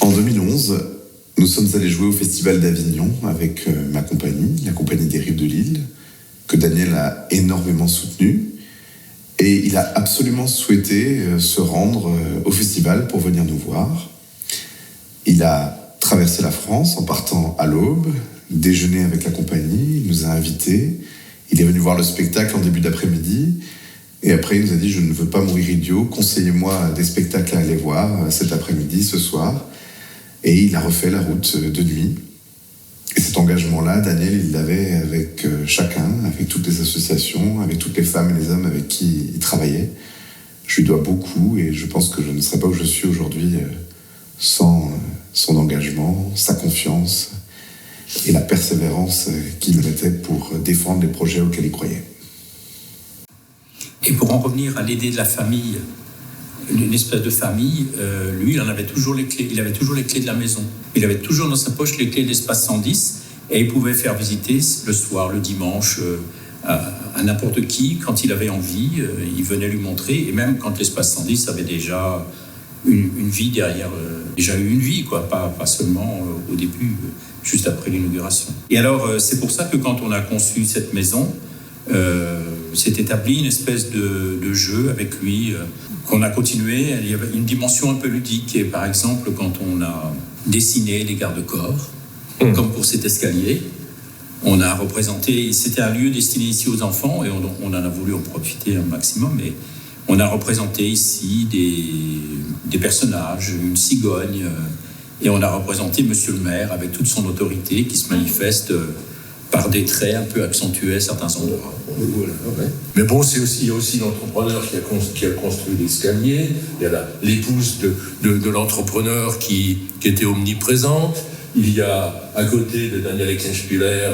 En 2011, nous sommes allés jouer au Festival d'Avignon avec ma compagnie, la Compagnie des Rives de Lille, que Daniel a énormément soutenu. Et il a absolument souhaité se rendre au festival pour venir nous voir. Il a traversé la France en partant à l'aube, déjeuner avec la compagnie, il nous a invités. Il est venu voir le spectacle en début d'après-midi. Et après, il nous a dit « Je ne veux pas mourir idiot, conseillez-moi des spectacles à aller voir cet après-midi, ce soir ». Et il a refait la route de nuit. Et cet engagement-là, Daniel, il l'avait avec chacun, avec toutes les associations, avec toutes les femmes et les hommes avec qui il travaillait. Je lui dois beaucoup et je pense que je ne serais pas où je suis aujourd'hui sans son engagement, sa confiance et la persévérance qu'il mettait pour défendre les projets auxquels il croyait. Et pour en revenir à l'idée de la famille, une espèce de famille, lui, il avait toujours les clés. Il avait toujours les clés de la maison. Il avait toujours dans sa poche les clés de l'espace 110 et il pouvait faire visiter le soir, le dimanche, à n'importe qui, quand il avait envie, il venait lui montrer. Et même quand l'espace 110 avait déjà une vie derrière, déjà eu une vie, quoi, pas seulement au début, juste après l'inauguration. Et alors, c'est pour ça que quand on a conçu cette maison, s'est établi une espèce de jeu avec lui qu'on a continué. Il y avait une dimension un peu ludique. Et par exemple, quand on a dessiné les garde-corps, comme pour cet escalier, on a représenté, c'était un lieu destiné ici aux enfants et on en a voulu en profiter un maximum, mais on a représenté ici des personnages, une cigogne, et on a représenté Monsieur le maire avec toute son autorité qui se manifeste par des traits un peu accentués à certains endroits. Voilà, ouais. Mais bon, il y a aussi l'entrepreneur qui a construit l'escalier, il y a l'épouse de l'entrepreneur qui était omniprésente, il y a à côté de Daniel Eckenspieler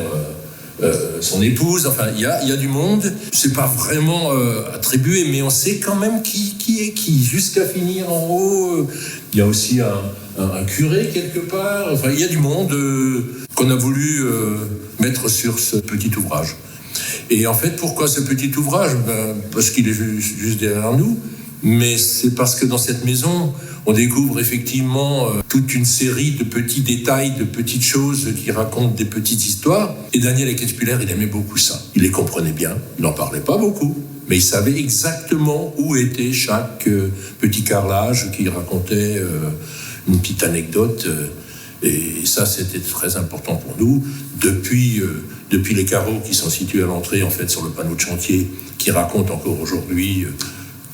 son épouse, enfin il y a du monde, c'est pas vraiment attribué, mais on sait quand même qui est qui, jusqu'à finir en haut. Il y a aussi un curé quelque part, enfin il y a du monde qu'on a voulu mettre sur ce petit ouvrage. Et en fait, pourquoi ce petit ouvrage ? Parce qu'il est juste derrière nous, mais c'est parce que dans cette maison, on découvre effectivement toute une série de petits détails, de petites choses qui racontent des petites histoires. Et Daniel Eckenspieler, il aimait beaucoup ça. Il les comprenait bien, il n'en parlait pas beaucoup, mais il savait exactement où était chaque petit carrelage qui racontait une petite anecdote. Et ça, c'était très important pour nous. Depuis les carreaux qui sont situés à l'entrée, en fait, sur le panneau de chantier, qui racontent encore aujourd'hui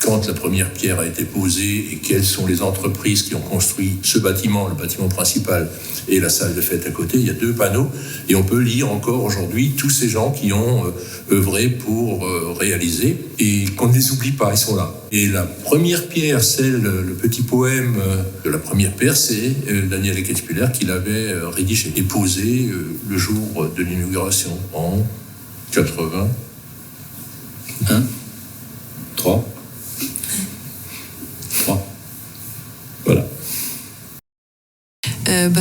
quand la première pierre a été posée et quelles sont les entreprises qui ont construit ce bâtiment, le bâtiment principal et la salle de fête à côté. Il y a 2 panneaux et on peut lire encore aujourd'hui tous ces gens qui ont œuvré pour réaliser et qu'on ne les oublie pas, ils sont là. Et la première pierre, le petit poème de la première pierre, c'est Daniel Eckenspieler qui l'avait rédigé et posé le jour de l'inauguration en 80. 1, 3. Voilà.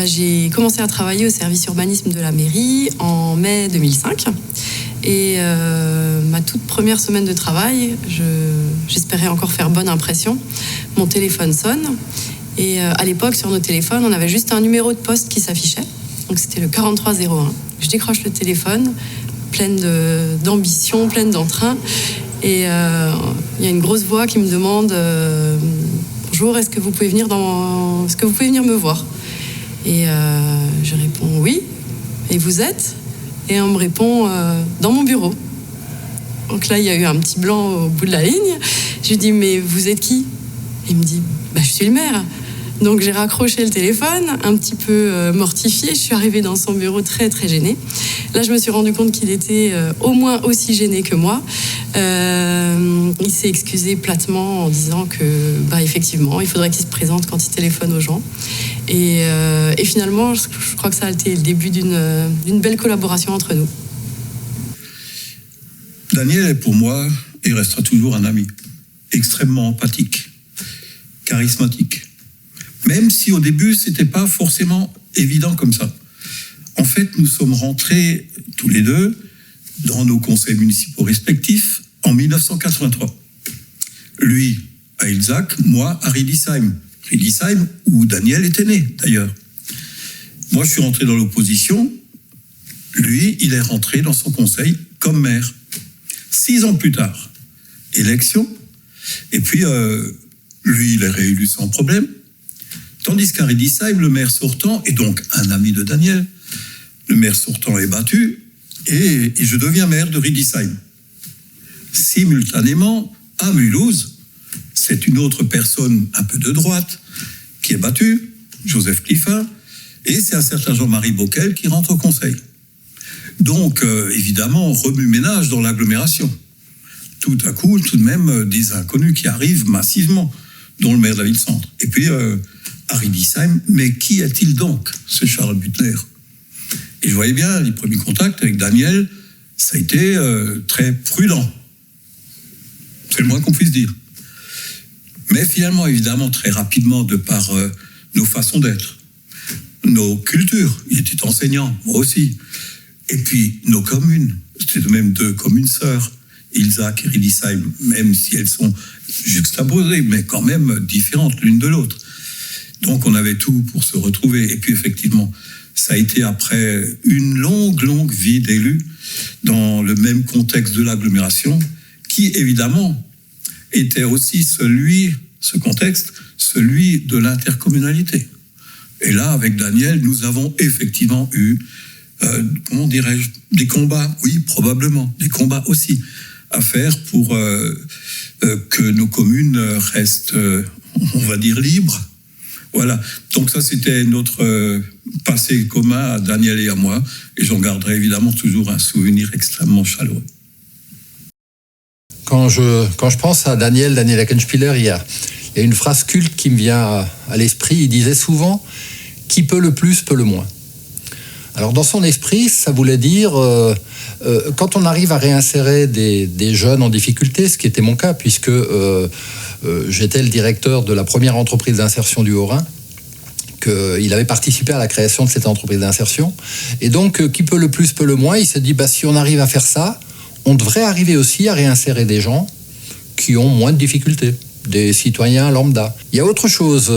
J'ai commencé à travailler au service urbanisme de la mairie en mai 2005. Et ma toute première semaine de travail, j'espérais encore faire bonne impression. Mon téléphone sonne. Et à l'époque, sur nos téléphones, on avait juste un numéro de poste qui s'affichait. Donc c'était le 4301. Je décroche le téléphone, pleine d'ambition, pleine d'entrain. Et il y a une grosse voix qui me demande bonjour, est-ce que vous pouvez venir me voir? Et je réponds oui. Et vous êtes? Et on me répond dans mon bureau. Donc là, il y a eu un petit blanc au bout de la ligne. Je lui dis mais vous êtes qui? Il me dit je suis le maire. Donc j'ai raccroché le téléphone, un petit peu mortifiée. Je suis arrivée dans son bureau très très gênée. Là, je me suis rendu compte qu'il était au moins aussi gêné que moi. Il s'est excusé platement en disant que, effectivement, il faudrait qu'il se présente quand il téléphone aux gens. Et finalement, je crois que ça a été le début d'une belle collaboration entre nous. Daniel est pour moi, et restera toujours un ami, extrêmement empathique, charismatique. Même si au début, c'était pas forcément évident comme ça. En fait, nous sommes rentrés tous les deux dans nos conseils municipaux respectifs en 1983. Lui à Ilzac, moi à Riedisheim. Riedisheim, où Daniel était né, d'ailleurs. Moi, je suis rentré dans l'opposition. Lui, il est rentré dans son conseil comme maire. 6 ans plus tard, élection. Et puis, lui, il est réélu sans problème. Tandis qu'à Riedisheim, le maire sortant est donc un ami de Daniel. Le maire sortant est battu et je deviens maire de Riedisheim. Simultanément, à Mulhouse, c'est une autre personne un peu de droite qui est battue, Joseph Cliffin, et c'est un certain Jean-Marie Bockel qui rentre au conseil. Donc, évidemment, remue-ménage dans l'agglomération. Tout à coup, tout de même, des inconnus qui arrivent massivement, dont le maire de la ville-centre. Et puis, à Riedisheim, mais qui est-il donc, ce Charles Butler ? Et je voyais bien, les premiers contacts avec Daniel, ça a été très prudent. C'est le moins qu'on puisse dire. Mais finalement, évidemment, très rapidement, de par nos façons d'être, nos cultures, il était enseignant, moi aussi, et puis nos communes, c'était même 2 communes sœurs, Ilzach et Riedisheim, même si elles sont juxtaposées, mais quand même différentes l'une de l'autre. Donc on avait tout pour se retrouver. Et puis effectivement, ça a été après une longue vie d'élu dans le même contexte de l'agglomération, qui évidemment était aussi ce contexte, celui de l'intercommunalité. Et là, avec Daniel, nous avons effectivement eu, comment dirais-je, des combats, oui, probablement, des combats aussi à faire pour que nos communes restent, on va dire, libres. Voilà. Donc ça, c'était notre passé commun à Daniel et à moi, et j'en garderai évidemment toujours un souvenir extrêmement chaleureux. Quand je pense à Daniel Eckenspieler, il y a une phrase culte qui me vient à l'esprit. Il disait souvent « Qui peut le plus, peut le moins ». Alors dans son esprit, ça voulait dire quand on arrive à réinsérer des jeunes en difficulté, ce qui était mon cas, puisque j'étais le directeur de la première entreprise d'insertion du Haut-Rhin, qu'il avait participé à la création de cette entreprise d'insertion. Et donc, qui peut le plus, peut le moins. Il s'est dit, si on arrive à faire ça, on devrait arriver aussi à réinsérer des gens qui ont moins de difficultés, des citoyens lambda. Il y a autre chose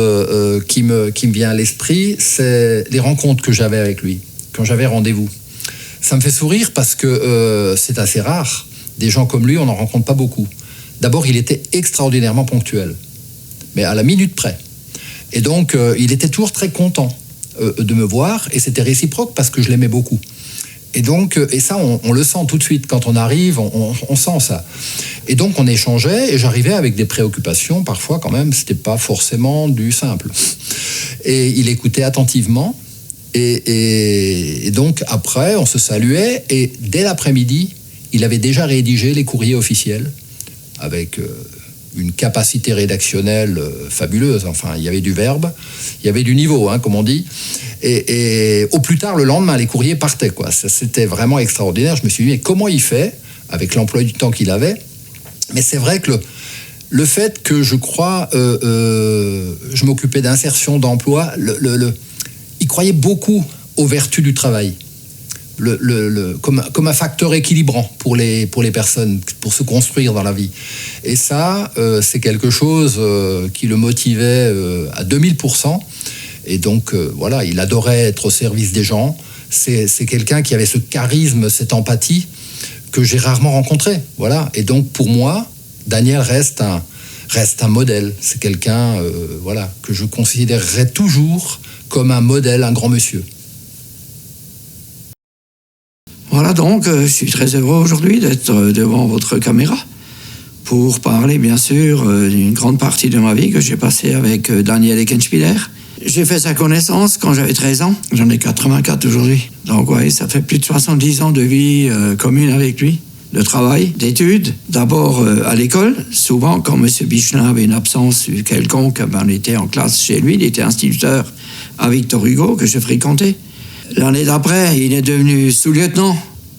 qui me vient à l'esprit, c'est les rencontres que j'avais avec lui, quand j'avais rendez-vous. Ça me fait sourire parce que c'est assez rare. Des gens comme lui, on n'en rencontre pas beaucoup. D'abord, il était extraordinairement ponctuel, mais à la minute près. Et donc, il était toujours très content de me voir, et c'était réciproque parce que je l'aimais beaucoup. Et donc, et ça, on le sent tout de suite. Quand on arrive, on sent ça. Et donc, on échangeait, et j'arrivais avec des préoccupations, parfois quand même, c'était pas forcément du simple. Et il écoutait attentivement, et donc, après, on se saluait, et dès l'après-midi, il avait déjà rédigé les courriers officiels, avec une capacité rédactionnelle fabuleuse. Enfin, il y avait du verbe, il y avait du niveau, comme on dit. Et au plus tard, le lendemain, les courriers partaient, quoi. Ça, c'était vraiment extraordinaire. Je me suis dit, mais comment il fait, avec l'emploi du temps qu'il avait ? Mais c'est vrai que le fait que, je crois, je m'occupais d'insertion, d'emploi, il croyait beaucoup aux vertus du travail. Comme un facteur équilibrant pour les personnes, pour se construire dans la vie. Et ça, c'est quelque chose qui le motivait à 2000%. Et donc, voilà, il adorait être au service des gens. C'est quelqu'un qui avait ce charisme, cette empathie que j'ai rarement rencontré. Voilà. Et donc, pour moi, Daniel reste un modèle. C'est quelqu'un voilà, que je considérerais toujours comme un modèle, un grand monsieur. Voilà donc, je suis très heureux aujourd'hui d'être devant votre caméra pour parler bien sûr d'une grande partie de ma vie que j'ai passée avec Daniel Eckenspieler. J'ai fait sa connaissance quand j'avais 13 ans, j'en ai 84 aujourd'hui. Donc oui, ça fait plus de 70 ans de vie commune avec lui, de travail, d'études. D'abord à l'école, souvent quand M. Bichelin avait une absence quelconque, on était en classe chez lui, il était instituteur à Victor Hugo que je fréquentais. L'année d'après, il est devenu sous-lieutenant.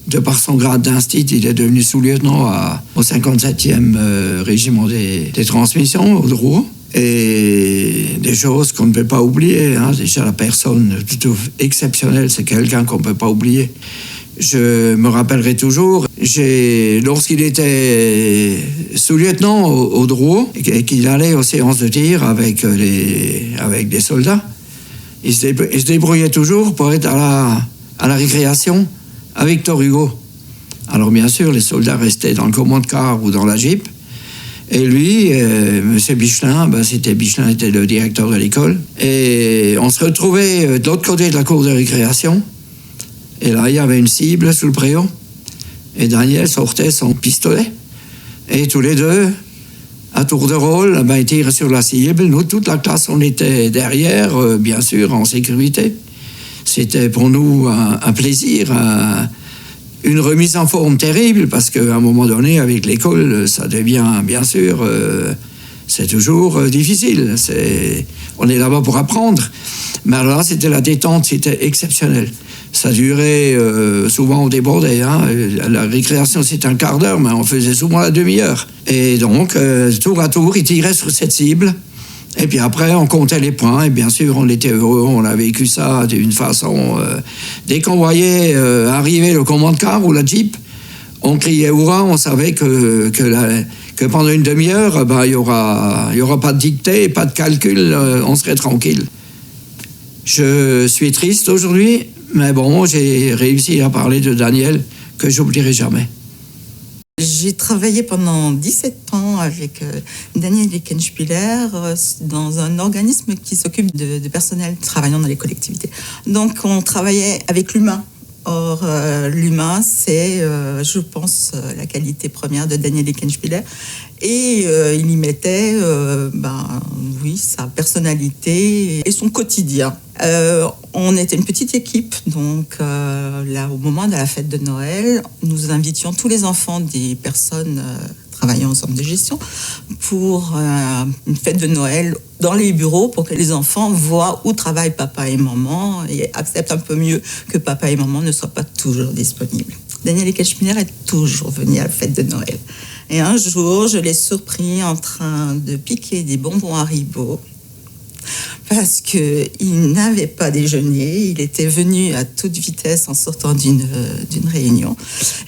De par son grade d'instit, il est devenu sous-lieutenant au 57e régiment des transmissions, au Drouot. Et des choses qu'on ne peut pas oublier. Déjà, la personne plutôt exceptionnelle, c'est quelqu'un qu'on ne peut pas oublier. Je me rappellerai toujours, lorsqu'il était sous-lieutenant au Drouot et qu'il allait aux séances de tir avec des soldats, il se débrouillait toujours pour être à la récréation à Victor Hugo. Alors bien sûr, les soldats restaient dans le commande-car ou dans la Jeep. Et lui, M. Bichelin, Bichelin était le directeur de l'école. Et on se retrouvait de l'autre côté de la cour de récréation. Et là, il y avait une cible sous le préau. Et Daniel sortait son pistolet. Et tous les deux, à tour de rôle, ils tiraient sur la cible. Nous, toute la classe, on était derrière, bien sûr, en sécurité. C'était pour nous un plaisir, une remise en forme terrible, parce qu'à un moment donné, avec l'école, ça devient, bien sûr, c'est toujours difficile. On est là-bas pour apprendre. Mais alors là, c'était la détente, c'était exceptionnel. Ça durait, souvent on débordait. La récréation, c'était un quart d'heure, mais on faisait souvent la demi-heure. Et donc, tour à tour, ils tiraient sur cette cible. Et puis après, on comptait les points. Et bien sûr, on était heureux. On a vécu ça d'une façon... dès qu'on voyait arriver le commande-car ou la Jeep, on criait « Hurrah !» On savait que pendant une demi-heure, il y aura pas de dictée, pas de calcul, on serait tranquille. Je suis triste aujourd'hui, mais bon, j'ai réussi à parler de Daniel, que j'oublierai jamais. J'ai travaillé pendant 17 ans avec Daniel Eckenspieler dans un organisme qui s'occupe de personnel travaillant dans les collectivités. Donc on travaillait avec l'humain. Or, l'humain, c'est, je pense, la qualité première de Daniel Eckenspieler. Et il y mettait, sa personnalité et son quotidien. On était une petite équipe, donc là, au moment de la fête de Noël, nous invitions tous les enfants des personnes travaillant en centre de gestion pour une fête de Noël dans les bureaux pour que les enfants voient où travaillent papa et maman et acceptent un peu mieux que papa et maman ne soient pas toujours disponibles. Daniel Eckenspieler est toujours venu à la fête de Noël. Et un jour, je l'ai surpris en train de piquer des bonbons Haribo parce qu'il n'avait pas déjeuné. Il était venu à toute vitesse en sortant d'une réunion.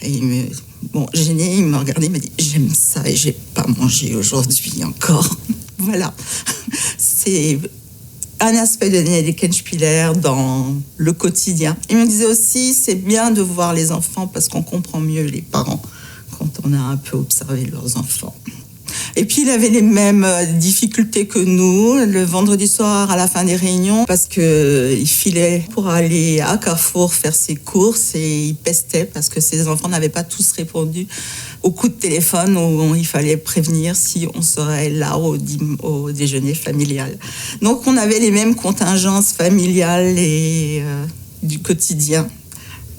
Et gêné, il m'a regardé, il m'a dit « J'aime ça et j'ai pas mangé aujourd'hui encore. » Voilà. C'est un aspect de Daniel Eckenspieler dans le quotidien. Il me disait aussi, c'est bien de voir les enfants parce qu'on comprend mieux les parents quand on a un peu observé leurs enfants. Et puis, il avait les mêmes difficultés que nous, le vendredi soir à la fin des réunions, parce qu'il filait pour aller à Carrefour faire ses courses et il pestait parce que ses enfants n'avaient pas tous répondu au coup de téléphone où il fallait prévenir si on serait là au déjeuner familial. Donc, on avait les mêmes contingences familiales et du quotidien.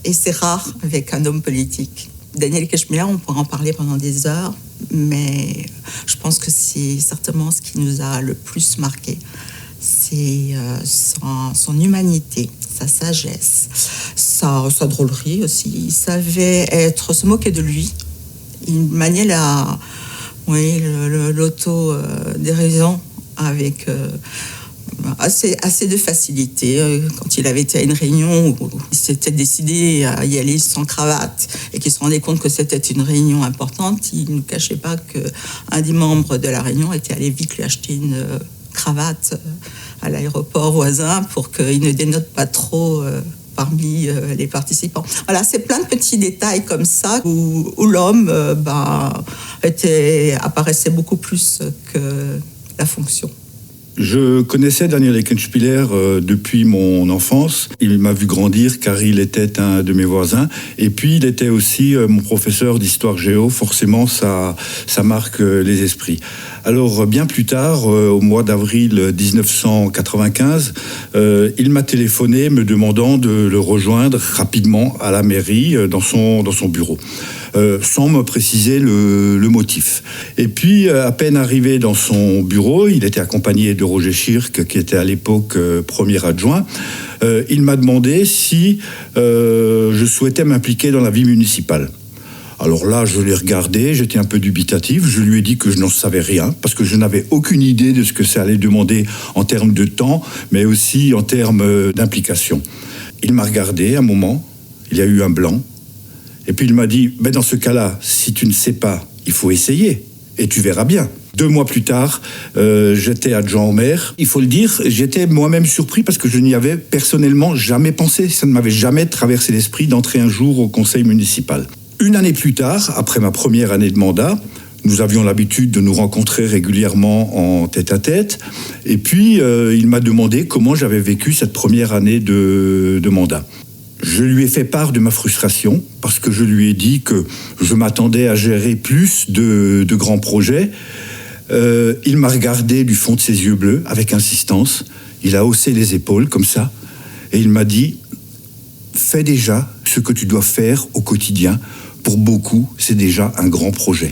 Et c'est rare avec un homme politique. Daniel Eckenspieler, on pourra en parler pendant des heures, mais je pense que c'est certainement ce qui nous a le plus marqué. C'est son humanité, sa sagesse, sa drôlerie aussi. Il savait se moquer de lui. Il maniait l'autodérision avec assez de facilité. Quand il avait été à une réunion où il s'était décidé à y aller sans cravate et qu'il se rendait compte que c'était une réunion importante, il ne cachait pas qu'un des membres de la réunion était allé vite lui acheter une cravate à l'aéroport voisin pour qu'il ne dénote pas trop parmi les participants. Voilà, c'est plein de petits détails comme ça où l'homme apparaissait beaucoup plus que la fonction. Je connaissais Daniel Eckenspieler depuis mon enfance. Il m'a vu grandir car il était un de mes voisins. Et puis, il était aussi mon professeur d'histoire géo. Forcément, ça marque les esprits. Alors, bien plus tard, au mois d'avril 1995, il m'a téléphoné me demandant de le rejoindre rapidement à la mairie dans son bureau. Sans me préciser le motif. Et puis, à peine arrivé dans son bureau, il était accompagné de Roger Schirk, qui était à l'époque premier adjoint. Il m'a demandé si je souhaitais m'impliquer dans la vie municipale. Alors là, je l'ai regardé, j'étais un peu dubitatif. Je lui ai dit que je n'en savais rien, parce que je n'avais aucune idée de ce que ça allait demander en termes de temps, mais aussi en termes d'implication. Il m'a regardé un moment, il y a eu un blanc. Et puis il m'a dit, dans ce cas-là, si tu ne sais pas, il faut essayer, et tu verras bien. 2 mois plus tard, j'étais adjoint au maire. Il faut le dire, j'étais moi-même surpris parce que je n'y avais personnellement jamais pensé. Ça ne m'avait jamais traversé l'esprit d'entrer un jour au conseil municipal. 1 année plus tard, après ma première année de mandat, nous avions l'habitude de nous rencontrer régulièrement en tête-à-tête. Et puis, il m'a demandé comment j'avais vécu cette première année de mandat. Je lui ai fait part de ma frustration parce que je lui ai dit que je m'attendais à gérer plus de grands projets. Il m'a regardé du fond de ses yeux bleus avec insistance. Il a haussé les épaules comme ça et il m'a dit « Fais déjà ce que tu dois faire au quotidien. Pour beaucoup, c'est déjà un grand projet.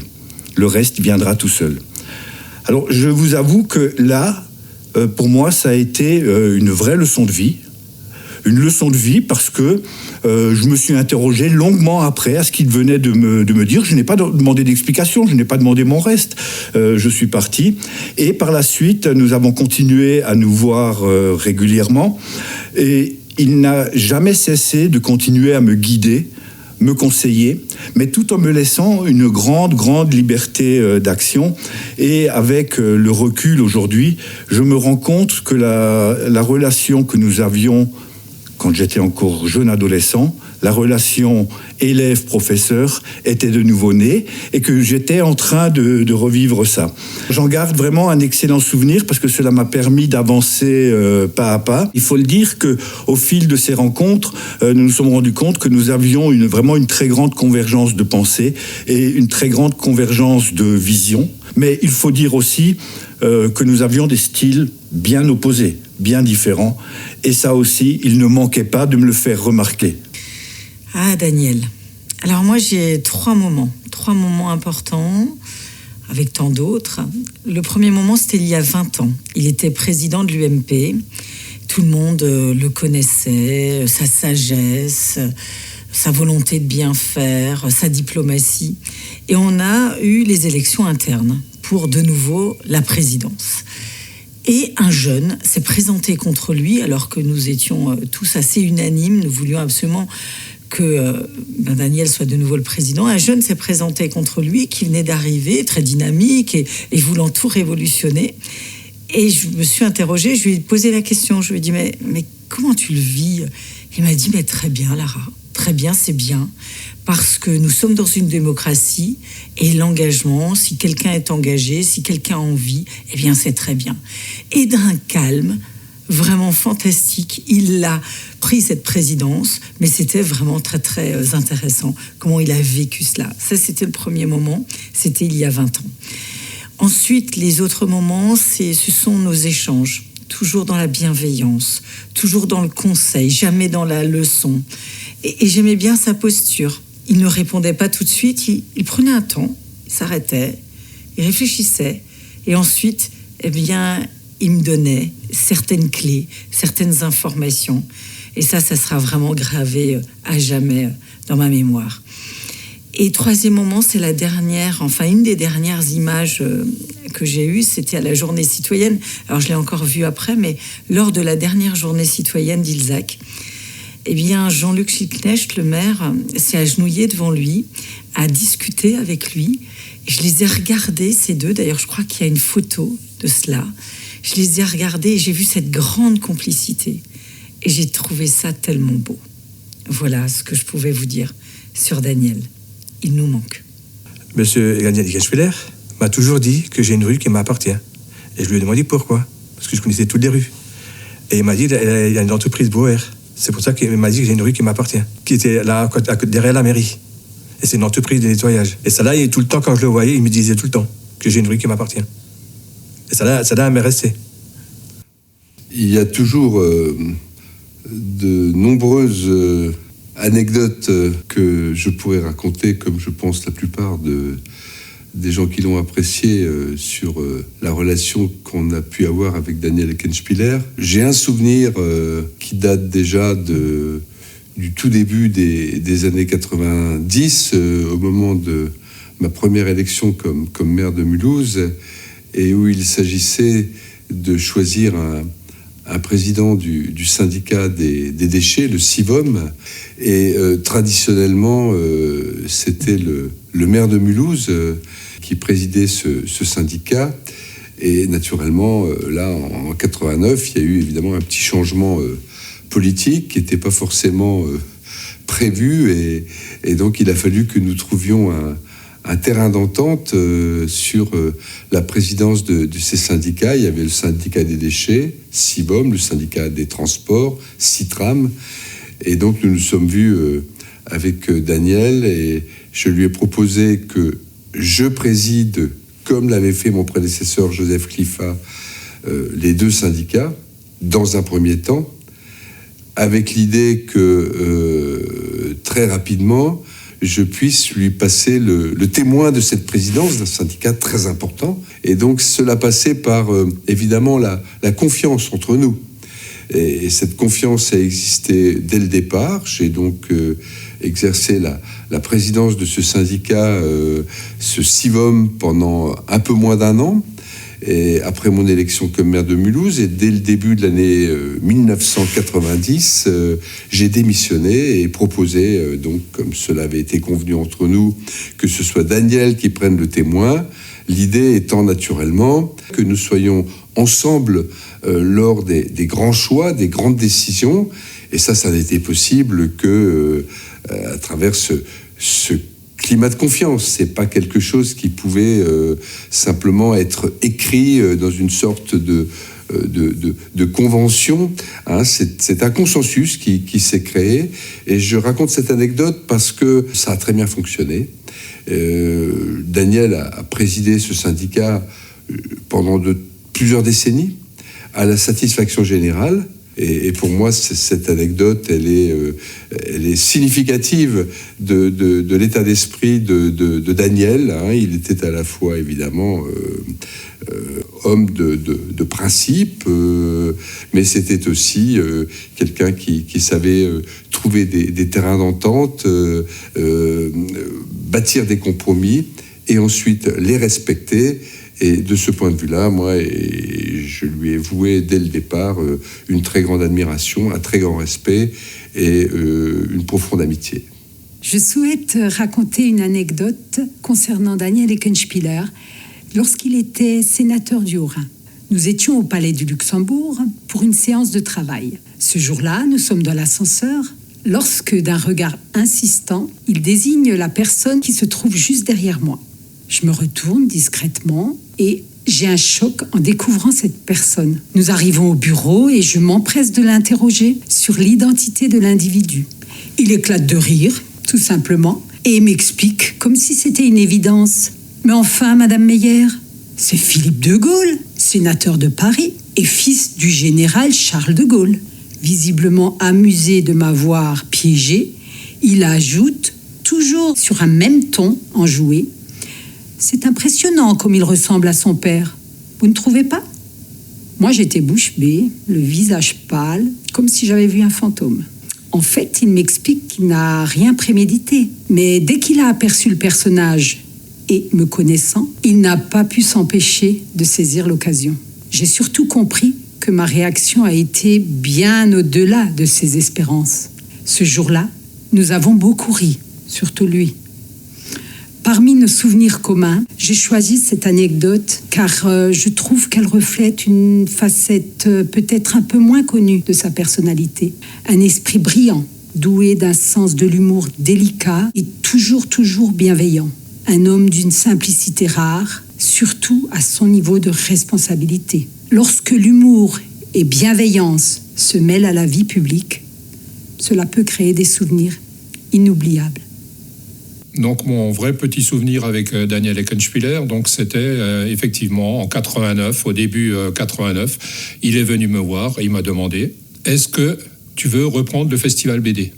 Le reste viendra tout seul. » Alors, je vous avoue que là, pour moi, ça a été une vraie leçon de vie. Une leçon de vie parce que je me suis interrogé longuement après à ce qu'il venait de me dire. Je n'ai pas demandé d'explication, je n'ai pas demandé mon reste. Je suis parti. Et par la suite, nous avons continué à nous voir régulièrement. Et il n'a jamais cessé de continuer à me guider, me conseiller, mais tout en me laissant une grande liberté d'action. Et avec le recul aujourd'hui, je me rends compte que la relation que nous avions quand j'étais encore jeune adolescent, la relation élève-professeur était de nouveau née et que j'étais en train de revivre ça. J'en garde vraiment un excellent souvenir parce que cela m'a permis d'avancer pas à pas. Il faut le dire qu'au fil de ces rencontres, nous nous sommes rendus compte que nous avions vraiment une très grande convergence de pensée et une très grande convergence de vision. Mais il faut dire aussi que nous avions des styles bien opposés, bien différents. Et ça aussi, il ne manquait pas de me le faire remarquer. Ah, Daniel. Alors moi, j'ai 3 moments importants, avec tant d'autres. Le premier moment, c'était il y a 20 ans. Il était président de l'UMP. Tout le monde le connaissait, sa sagesse, sa volonté de bien faire, sa diplomatie. Et on a eu les élections internes pour de nouveau la présidence. Et un jeune s'est présenté contre lui, alors que nous étions tous assez unanimes. Nous voulions absolument que Daniel soit de nouveau le président. Un jeune s'est présenté contre lui, qui venait d'arriver, très dynamique et voulant tout révolutionner. Et je me suis interrogée, je lui ai posé la question. Je lui ai dit, mais comment tu le vis ? Il m'a dit, mais très bien, Lara. Très bien, c'est bien. Parce que nous sommes dans une démocratie et l'engagement, si quelqu'un est engagé, si quelqu'un a envie, eh bien c'est très bien. Et d'un calme vraiment fantastique, il a pris cette présidence, mais c'était vraiment très intéressant comment il a vécu cela. Ça, c'était le premier moment, c'était il y a 20 ans. Ensuite, les autres moments, ce sont nos échanges, toujours dans la bienveillance, toujours dans le conseil, jamais dans la leçon. Et j'aimais bien sa posture. Il ne répondait pas tout de suite, il prenait un temps, il s'arrêtait, il réfléchissait. Et ensuite, eh bien, il me donnait certaines clés, certaines informations. Et ça sera vraiment gravé à jamais dans ma mémoire. Et troisième moment, c'est une des dernières images que j'ai eues, c'était à la journée citoyenne. Alors, je l'ai encore vue après, mais lors de la dernière journée citoyenne d'Ilzac, eh bien, Jean-Luc Schiltknecht, le maire, s'est agenouillé devant lui, a discuté avec lui. Je les ai regardés, ces deux. D'ailleurs, je crois qu'il y a une photo de cela. Je les ai regardés et j'ai vu cette grande complicité. Et j'ai trouvé ça tellement beau. Voilà ce que je pouvais vous dire sur Daniel. Il nous manque. Monsieur Daniel Eckenspieler m'a toujours dit que j'ai une rue qui m'appartient. Et je lui ai demandé pourquoi. Parce que je connaissais toutes les rues. Et il m'a dit qu'il y a une entreprise Bauer. C'est pour ça qu'il m'a dit que j'ai une rue qui m'appartient, qui était là, derrière la mairie. Et c'est une entreprise de nettoyage. Et ça là, tout le temps, quand je le voyais, il me disait tout le temps que j'ai une rue qui m'appartient. Et ça là m'est resté. Il y a toujours de nombreuses anecdotes que je pourrais raconter, comme je pense la plupart des gens qui l'ont apprécié sur la relation qu'on a pu avoir avec Daniel Eckenspieler. J'ai un souvenir qui date déjà du tout début des années 90, au moment de ma première élection comme maire de Mulhouse, et où il s'agissait de choisir un président du syndicat des déchets, le CIVOM, et traditionnellement, c'était le maire de Mulhouse qui présidait ce syndicat. Et naturellement, là, en 89, il y a eu évidemment un petit changement politique qui n'était pas forcément prévu, et donc il a fallu que nous trouvions un terrain d'entente sur la présidence de ces syndicats. Il y avait le syndicat des déchets, CIVOM, le syndicat des transports, CITRAM, et donc nous nous sommes vus avec Daniel, et je lui ai proposé que je préside, comme l'avait fait mon prédécesseur Joseph Cliffat, les deux syndicats, dans un premier temps, avec l'idée que très rapidement, je puisse lui passer le témoin de cette présidence d'un syndicat très important. Et donc cela passait par, évidemment, la confiance entre nous. Et cette confiance a existé dès le départ. J'ai donc exercé la présidence de ce syndicat, ce CIVOM, pendant un peu moins d'un an. Et après mon élection comme maire de Mulhouse, et dès le début de l'année 1990, j'ai démissionné et proposé, donc comme cela avait été convenu entre nous, que ce soit Daniel qui prenne le témoin, l'idée étant naturellement que nous soyons ensemble lors des grands choix, des grandes décisions, et ça n'était possible que à travers ce climat de confiance. C'est pas quelque chose qui pouvait simplement être écrit dans une sorte de convention. Hein. C'est un consensus qui s'est créé. Et je raconte cette anecdote parce que ça a très bien fonctionné. Daniel a présidé ce syndicat pendant plusieurs décennies, à la satisfaction générale. Et pour moi, cette anecdote, elle est significative de l'état d'esprit de Daniel. Hein. Il était à la fois, évidemment, homme de principe, mais c'était aussi quelqu'un qui savait trouver des terrains d'entente, bâtir des compromis, et ensuite les respecter. Et de ce point de vue-là, moi, je lui ai voué dès le départ une très grande admiration, un très grand respect et une profonde amitié. Je souhaite raconter une anecdote concernant Daniel Eckenspieler lorsqu'il était sénateur du Haut-Rhin. Nous étions au Palais du Luxembourg pour une séance de travail. Ce jour-là, nous sommes dans l'ascenseur lorsque, d'un regard insistant, il désigne la personne qui se trouve juste derrière moi. Je me retourne discrètement et j'ai un choc en découvrant cette personne. Nous arrivons au bureau et je m'empresse de l'interroger sur l'identité de l'individu. Il éclate de rire, tout simplement, et m'explique comme si c'était une évidence. Mais enfin, Madame Meyer, c'est Philippe de Gaulle, sénateur de Paris et fils du général Charles de Gaulle. Visiblement amusé de m'avoir piégé, il ajoute, toujours sur un même ton enjoué: c'est impressionnant comme il ressemble à son père. Vous ne trouvez pas ? Moi, j'étais bouche bée, le visage pâle, comme si j'avais vu un fantôme. En fait, il m'explique qu'il n'a rien prémédité. Mais dès qu'il a aperçu le personnage, et me connaissant, il n'a pas pu s'empêcher de saisir l'occasion. J'ai surtout compris que ma réaction a été bien au-delà de ses espérances. Ce jour-là, nous avons beaucoup ri, surtout lui. Parmi nos souvenirs communs, j'ai choisi cette anecdote car je trouve qu'elle reflète une facette peut-être un peu moins connue de sa personnalité. Un esprit brillant, doué d'un sens de l'humour délicat et toujours bienveillant. Un homme d'une simplicité rare, surtout à son niveau de responsabilité. Lorsque l'humour et bienveillance se mêlent à la vie publique, cela peut créer des souvenirs inoubliables. Donc mon vrai petit souvenir avec Daniel Eckenspieler, donc c'était effectivement en 89, au début 89, il est venu me voir et il m'a demandé « Est-ce que tu veux reprendre le festival BD ?»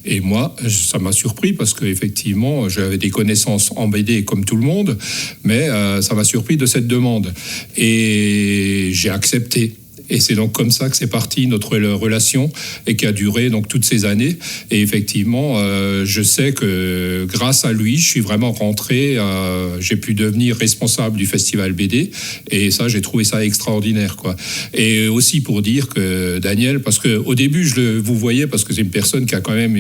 Et moi, ça m'a surpris parce qu'effectivement, j'avais des connaissances en BD comme tout le monde, mais ça m'a surpris de cette demande. Et j'ai accepté. Et c'est donc comme ça que c'est parti notre relation et qui a duré donc toutes ces années. Et effectivement, je sais que grâce à lui, je suis vraiment rentré, j'ai pu devenir responsable du festival BD. Et ça, j'ai trouvé ça extraordinaire, quoi. Et aussi pour dire que Daniel, parce qu'au début, vous voyez, parce que c'est une personne qui a quand même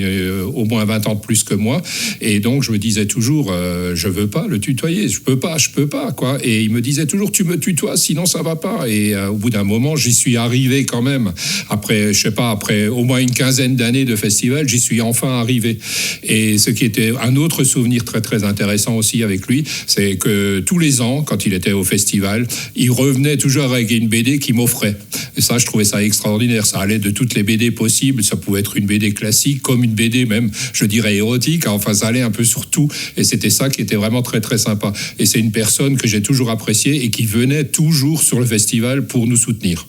au moins 20 ans de plus que moi. Et donc, je me disais toujours, je veux pas le tutoyer, je peux pas, quoi. Et il me disait toujours, tu me tutoies, sinon ça va pas. Et au bout d'un moment, j'y suis arrivé quand même. Après, je sais pas, après au moins une quinzaine d'années de festival, j'y suis enfin arrivé. Et ce qui était un autre souvenir très très intéressant aussi avec lui, c'est que tous les ans, quand il était au festival, il revenait toujours avec une BD qu'il m'offrait. Et ça, je trouvais ça extraordinaire. Ça allait de toutes les BD possibles. Ça pouvait être une BD classique, comme une BD même, je dirais, érotique. Enfin, ça allait un peu sur tout. Et c'était ça qui était vraiment très très sympa. Et c'est une personne que j'ai toujours appréciée et qui venait toujours sur le festival pour nous soutenir.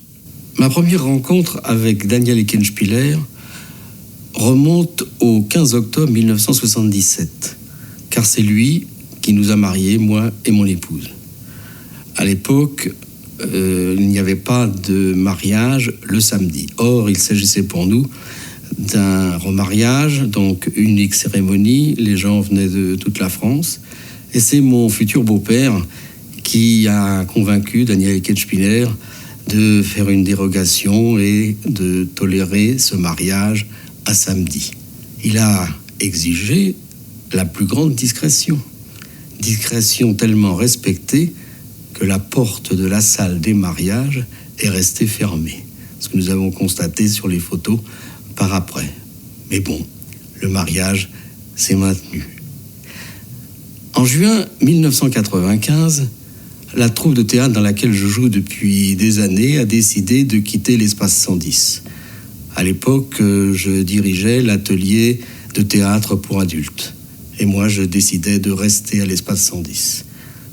Ma première rencontre avec Daniel Eckenspieler remonte au 15 octobre 1977, car c'est lui qui nous a mariés, moi et mon épouse. À l'époque, il n'y avait pas de mariage le samedi. Or, il s'agissait pour nous d'un remariage, donc unique cérémonie. Les gens venaient de toute la France. Et c'est mon futur beau-père qui a convaincu Daniel Eckenspieler de faire une dérogation et de tolérer ce mariage à samedi. Il a exigé la plus grande discrétion. Discrétion tellement respectée que la porte de la salle des mariages est restée fermée. Ce que nous avons constaté sur les photos par après. Mais bon, le mariage s'est maintenu. En juin 1995, la troupe de théâtre dans laquelle je joue depuis des années a décidé de quitter l'espace 110. À l'époque, je dirigeais l'atelier de théâtre pour adultes. Et moi, je décidais de rester à l'espace 110.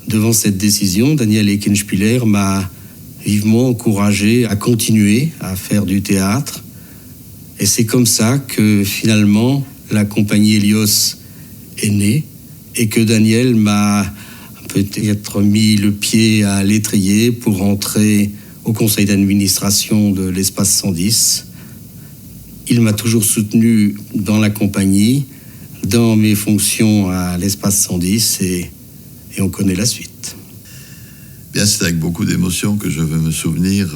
Devant cette décision, Daniel Eckenspieler m'a vivement encouragé à continuer à faire du théâtre. Et c'est comme ça que finalement, la compagnie Hélios est née et que Daniel m'a peut-être mis le pied à l'étrier pour entrer au conseil d'administration de l'espace 110. Il m'a toujours soutenu dans la compagnie, dans mes fonctions à l'espace 110 et on connaît la suite. Bien, c'est avec beaucoup d'émotion que je veux me souvenir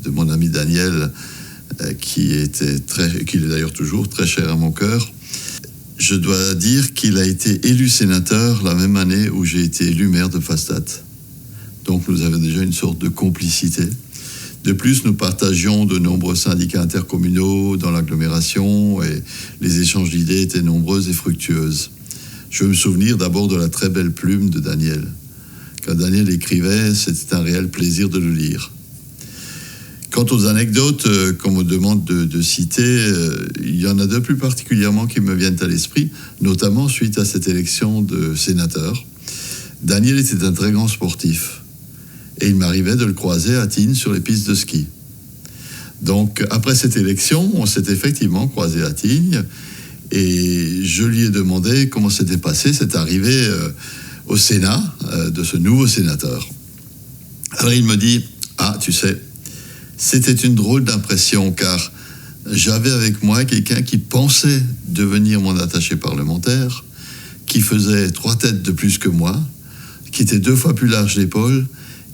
de mon ami Daniel, qui est d'ailleurs toujours très cher à mon cœur. Je dois dire qu'il a été élu sénateur la même année où j'ai été élu maire de Pfastatt. Donc nous avions déjà une sorte de complicité. De plus, nous partagions de nombreux syndicats intercommunaux dans l'agglomération et les échanges d'idées étaient nombreux et fructueuses. Je veux me souvenir d'abord de la très belle plume de Daniel. Quand Daniel écrivait, c'était un réel plaisir de le lire. Quant aux anecdotes qu'on me demande de citer, il y en a deux plus particulièrement qui me viennent à l'esprit, notamment suite à cette élection de sénateur. Daniel était un très grand sportif et il m'arrivait de le croiser à Tignes sur les pistes de ski. Donc après cette élection, on s'est effectivement croisé à Tignes et je lui ai demandé comment s'était passée cette arrivée au Sénat de ce nouveau sénateur. Alors il me dit « Ah, tu sais, c'était une drôle d'impression car j'avais avec moi quelqu'un qui pensait devenir mon attaché parlementaire, qui faisait 3 têtes de plus que moi, qui était 2 fois plus large d'épaule,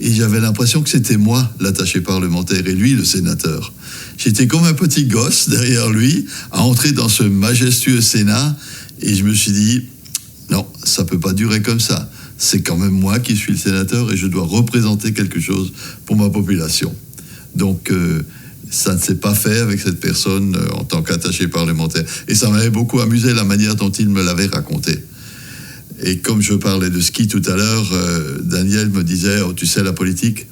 et j'avais l'impression que c'était moi l'attaché parlementaire et lui le sénateur. J'étais comme un petit gosse derrière lui à entrer dans ce majestueux Sénat et je me suis dit non, ça peut pas durer comme ça. C'est quand même moi qui suis le sénateur et je dois représenter quelque chose pour ma population. Donc ça ne s'est pas fait avec cette personne en tant qu'attaché parlementaire. Et ça m'avait beaucoup amusé la manière dont il me l'avait raconté. Et comme je parlais de ski tout à l'heure, Daniel me disait, oh, tu sais, la politique,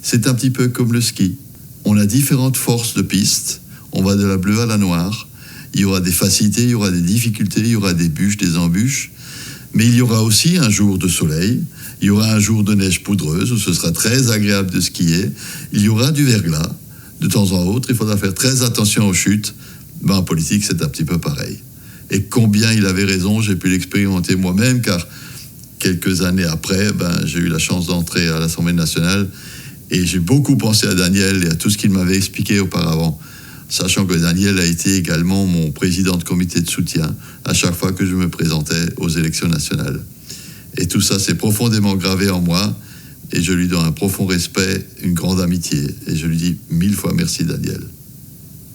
c'est un petit peu comme le ski. On a différentes forces de piste, on va de la bleue à la noire, il y aura des facilités, il y aura des difficultés, il y aura des bûches, des embûches, mais il y aura aussi un jour de soleil, il y aura un jour de neige poudreuse où ce sera très agréable de skier, il y aura du verglas, de temps en autre, il faudra faire très attention aux chutes. Ben, en politique, c'est un petit peu pareil. Et combien il avait raison, j'ai pu l'expérimenter moi-même, car quelques années après, j'ai eu la chance d'entrer à l'Assemblée nationale Et j'ai beaucoup pensé à Daniel et à tout ce qu'il m'avait expliqué auparavant, sachant que Daniel a été également mon président de comité de soutien à chaque fois que je me présentais aux élections nationales. Et tout ça s'est profondément gravé en moi, et je lui donne un profond respect, une grande amitié. Et je lui dis 1000 fois merci, Daniel.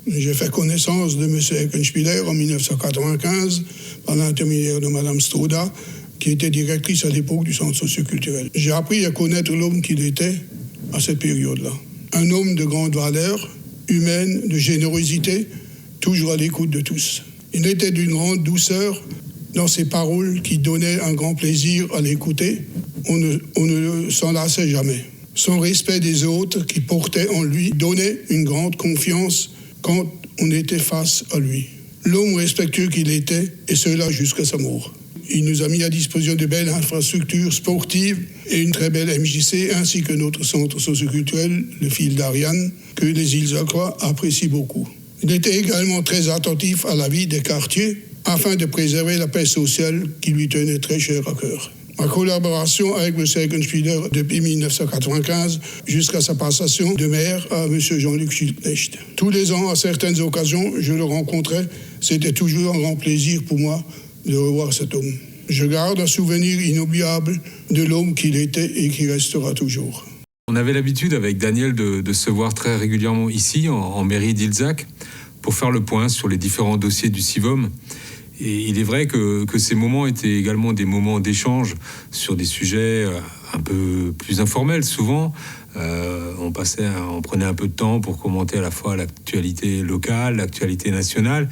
J'ai fait connaissance de M. Eckenspieler en 1995 par l'intermédiaire de Mme Stroda, qui était directrice à l'époque du centre socioculturel. J'ai appris à connaître l'homme qu'il était à cette période-là. Un homme de grande valeur humaine, de générosité, toujours à l'écoute de tous. Il était d'une grande douceur dans ses paroles qui donnaient un grand plaisir à l'écouter. On ne s'en lassait jamais. Son respect des autres qui portait en lui donnait une grande confiance quand on était face à lui. L'homme respectueux qu'il était, et cela jusqu'à sa mort. Il nous a mis à disposition de belles infrastructures sportives et une très belle MJC, ainsi que notre centre socioculturel, le Fil d'Ariane, que les Ilzacois apprécient beaucoup. Il était également très attentif à la vie des quartiers, afin de préserver la paix sociale qui lui tenait très chère à cœur. Ma collaboration avec M. Eckenspieler depuis 1995 jusqu'à sa passation de maire à M. Jean-Luc Schildknecht. Tous les ans, à certaines occasions, je le rencontrais. C'était toujours un grand plaisir pour moi de revoir cet homme. Je garde un souvenir inoubliable de l'homme qu'il était et qui restera toujours. On avait l'habitude avec Daniel de se voir très régulièrement ici, en mairie d'Ilzac, pour faire le point sur les différents dossiers du CIVOM. Et il est vrai que ces moments étaient également des moments d'échange sur des sujets un peu plus informels souvent. On prenait un peu de temps pour commenter à la fois l'actualité locale, l'actualité nationale,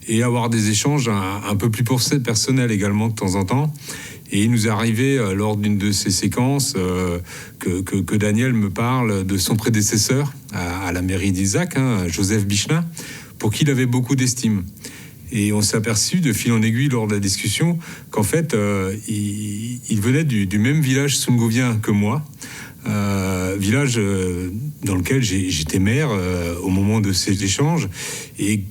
et avoir des échanges un peu plus personnels également de temps en temps. Et il nous est arrivé lors d'une de ces séquences que Daniel me parle de son prédécesseur à la mairie d'Ilzac, Joseph Bichelin, pour qui il avait beaucoup d'estime. Et on s'est aperçu de fil en aiguille lors de la discussion qu'en fait, il venait du même village sungovien que moi, village dans lequel j'étais maire au moment de ces échanges, et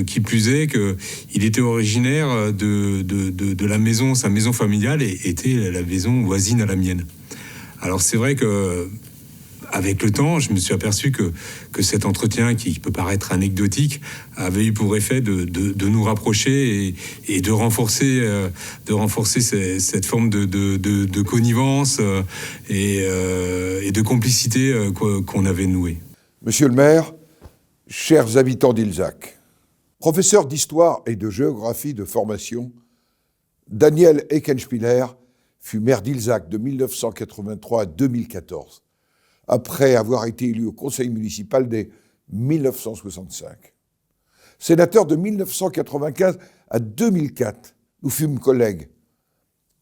qui plus est qu'il était originaire de la maison, sa maison familiale était la maison voisine à la mienne. Alors c'est vrai que avec le temps, je me suis aperçu que cet entretien, qui peut paraître anecdotique, avait eu pour effet de nous rapprocher et de renforcer cette forme de connivence et de complicité qu'on avait nouée. Monsieur le maire, chers habitants d'Ilzac, professeur d'histoire et de géographie de formation, Daniel Eckenspieler fut maire d'Ilzac de 1983 à 2014. Après avoir été élu au conseil municipal dès 1965. Sénateur de 1995 à 2004, nous fûmes collègues.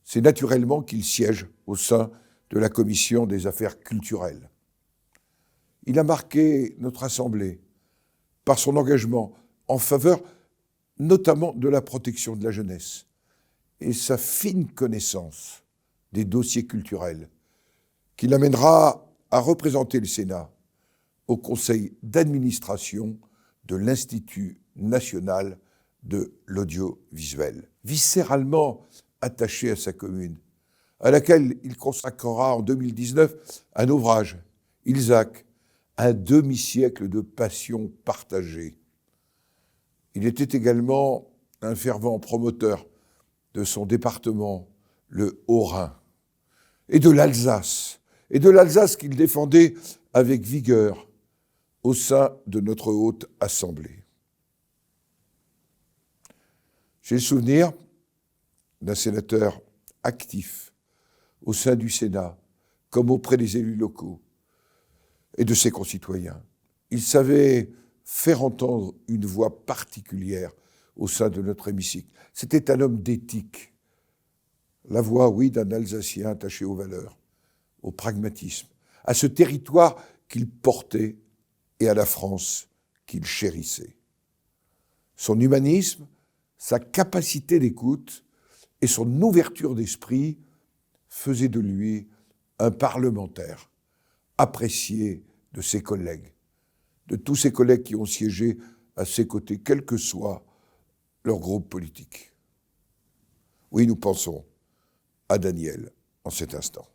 C'est naturellement qu'il siège au sein de la commission des affaires culturelles. Il a marqué notre assemblée par son engagement en faveur notamment de la protection de la jeunesse et sa fine connaissance des dossiers culturels qui l'amènera à représenter le Sénat au conseil d'administration de l'Institut national de l'audiovisuel. Viscéralement attaché à sa commune, à laquelle il consacrera en 2019 un ouvrage, Ilzac, un demi-siècle de passion partagée. Il était également un fervent promoteur de son département, le Haut-Rhin, et de l'Alsace qu'il défendait avec vigueur au sein de notre haute assemblée. J'ai le souvenir d'un sénateur actif au sein du Sénat, comme auprès des élus locaux et de ses concitoyens. Il savait faire entendre une voix particulière au sein de notre hémicycle. C'était un homme d'éthique, la voix, oui, d'un Alsacien attaché aux valeurs, au pragmatisme, à ce territoire qu'il portait et à la France qu'il chérissait. Son humanisme, sa capacité d'écoute et son ouverture d'esprit faisaient de lui un parlementaire apprécié de ses collègues, de tous ses collègues qui ont siégé à ses côtés, quel que soit leur groupe politique. Oui, nous pensons à Daniel en cet instant.